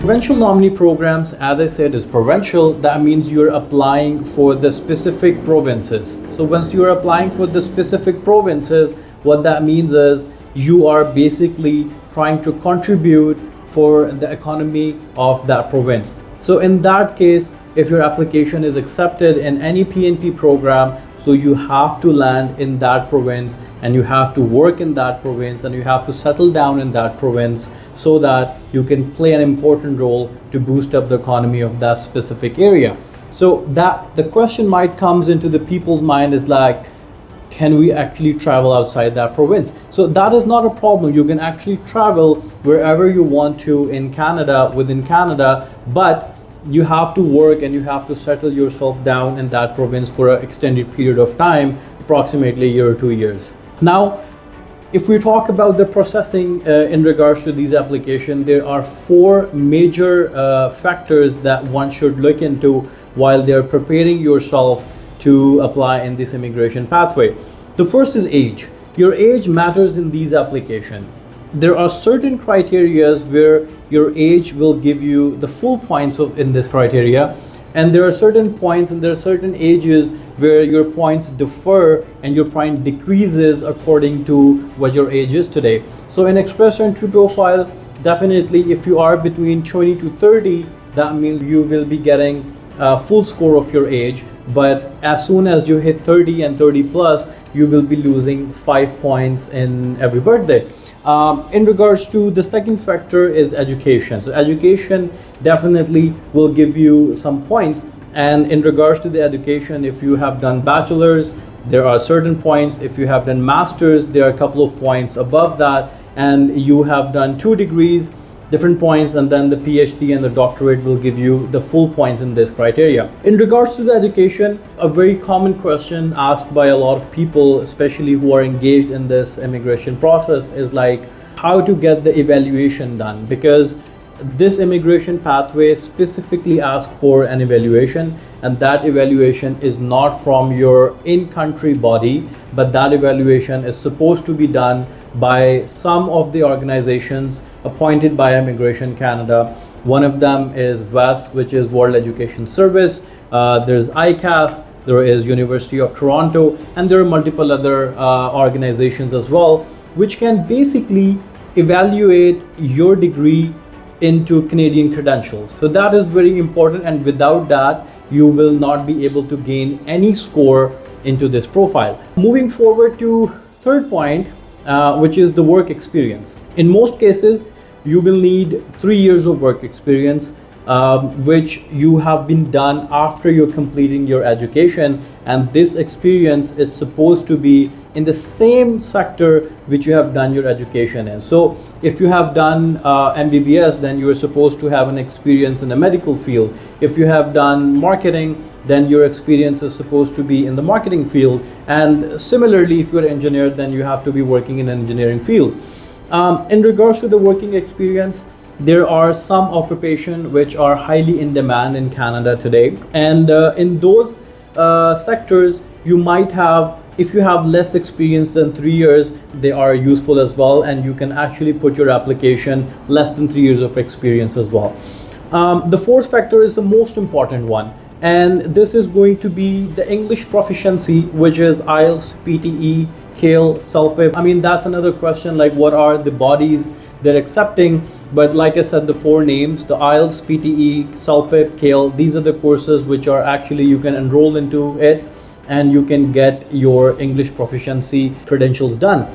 Provincial nominee programs, as I said, is provincial. That means you're applying for the specific provinces. So once you're applying for the specific provinces, what that means is you are basically trying to contribute for the economy of that province. So in that case, if your application is accepted in any PNP program, so you have to land in that province and you have to work in that province and you have to settle down in that province so that you can play an important role to boost up the economy of that specific area. So that the question might comes into the people's mind is like, can we actually travel outside that province? So that is not a problem. You can actually travel wherever you want to in Canada, within Canada, but you have to work and you have to settle yourself down in that province for an extended period of time, approximately a year or 2 years. Now, if we talk about the processing in regards to these applications, there are 4 major factors that one should look into while they're preparing yourself to apply in this immigration pathway. The first is age. Your age matters in these applications. There are certain criteria where your age will give you the full points in this criteria, and there are certain points and there are certain ages where your points differ and your point decreases according to what your age is today. So in express entry profile, definitely if you are between 20 to 30, that means you will be getting a full score of your age, but as soon as you hit 30 and 30 plus, you will be losing 5 points in every birthday. In regards to the second factor is education. So education definitely will give you some points. And in regards to the education, if you have done bachelor's, there are certain points. If you have done master's, there are a couple of points above that. And you have done 2 degrees, different points, and then the PhD and the doctorate will give you the full points in this criteria. In regards to the education, a very common question asked by a lot of people, especially who are engaged in this immigration process, is like how to get the evaluation done, because this immigration pathway specifically asks for an evaluation, and that evaluation is not from your in-country body, but that evaluation is supposed to be done by some of the organizations appointed by Immigration Canada. One of them is WES, which is World Education Service. There's ICAS, there is University of Toronto, and there are multiple other organizations as well, which can basically evaluate your degree into Canadian credentials. So that is very important, and without that, you will not be able to gain any score into this profile. Moving forward to third point, which is the work experience. In most cases, you will need 3 years of work experience, which you have been done after you're completing your education, and this experience is supposed to be in the same sector which you have done your education in. So if you have done MBBS, then you are supposed to have an experience in the medical field. If you have done marketing, then your experience is supposed to be in the marketing field. And similarly, if you're an engineer, then you have to be working in an engineering field. In regards to the working experience, there are some occupations which are highly in demand in Canada today. And in those sectors, you might have, if you have less experience than 3 years, they are useful as well, and you can actually put your application less than 3 years of experience as well. The fourth factor is the most important one, and this is going to be the English proficiency, which is IELTS, PTE, CALE, CELPIP. I mean, that's another question, like what are the bodies they're accepting, but like I said, the 4 names, the IELTS, PTE, CELPIP, CALE, these are the courses which are actually, you can enroll into it and you can get your English proficiency credentials done.